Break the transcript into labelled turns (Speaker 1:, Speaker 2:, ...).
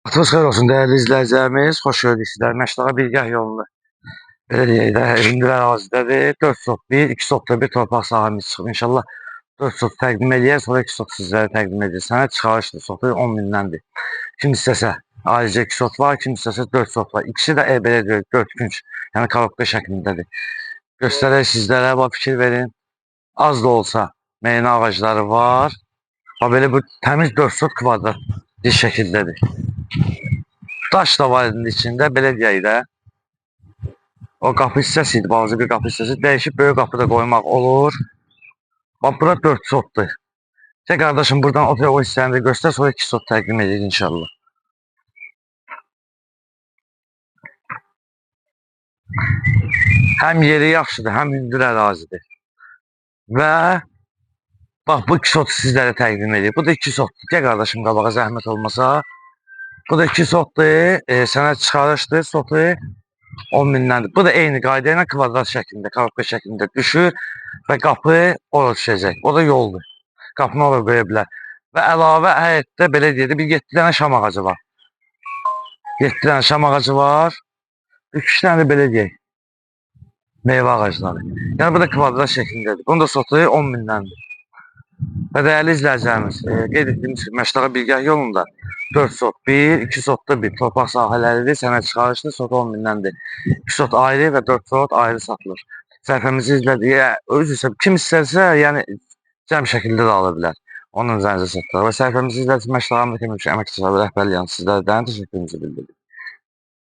Speaker 1: Vaxtınız xeyir olsun değerli izləyicilərimiz. Xoş gördük sizləri. Məşdağa Bilgah yolunda. Belə deyək də, hündür ərazidədir. 4 sot 1, 2 sotda bir torpaq sahəmiz çıxıb. İnşallah 4 sot təqdim edəyər, sonra 2 sot sizlərə təqdim edəcək. Sənəd çıxarışdır, sotu 10 mindən. Kim istəsə ayrıca 2 sot var, kim istəsə 4 sot var. İkisi də belə deyək, 4 günc, yəni korobka şəklindədir. Göstərək sizlərə, bax fikir verin. Az da olsa meyvə ağacları var. Bax belə bu təmiz 4 sot kvadrat bir şəkildədir. Daş da var içində, belə deyək də. O qapı hissəsi idi, balaca bir qapı hissəsi. Dəyişib böyük qapı da qoymaq olur. Bax, bura 4 sotdur. Qardaşım, buradan o hissəni də göstər, sonra 2 sot təqdim edirik inşallah. Həm yeri yaxşıdır, həm hündür ərazidir. Və bax, bu 2 sotu sizlərə təqdim edirik. Bu da 2 sotdur. Qardaşım, qabağa zəhmət olmasa. Bu da 2 sotdur. Sənəd çıxarışdır, sotu 10 mindən. Bu da eyni qayda ilə kvadrat şəklində, korobka şəklində düşür və qapı ora düşəcək. O da yoldur. Qapını ora qoya bilər. Və əlavə həyətdə belə deyək, bir 7 dənə şam ağacı var. 7 dənə şam ağacı var. 3 dənə də belə deyək, meyvə ağacları. Yəni bu da kvadrat şəklindədir. Bunun da sotu 10 mindəndir. Və dəyərli izləyicilərimiz, qeyd etdiyimiz kimi Məşdağa Bilgah yolunda 4 sot 1, 2 sotda bir torpaq sahələridir, sənəd çıxarışdır, sot 10 mindəndir. 2 sot ayrı və 4 sot ayrı satılır. Səhifəmizi izlədiyə, öz isə kim istərsə, yəni cəm şəkildə də ala bilər. Onun üzərinizə satılır. Və səhifəmizi izlədiyiniz Məşdağa Bilgah əməkdaşları rəhbərliyi sizlərdən təşəkkürümüzü bildiririk.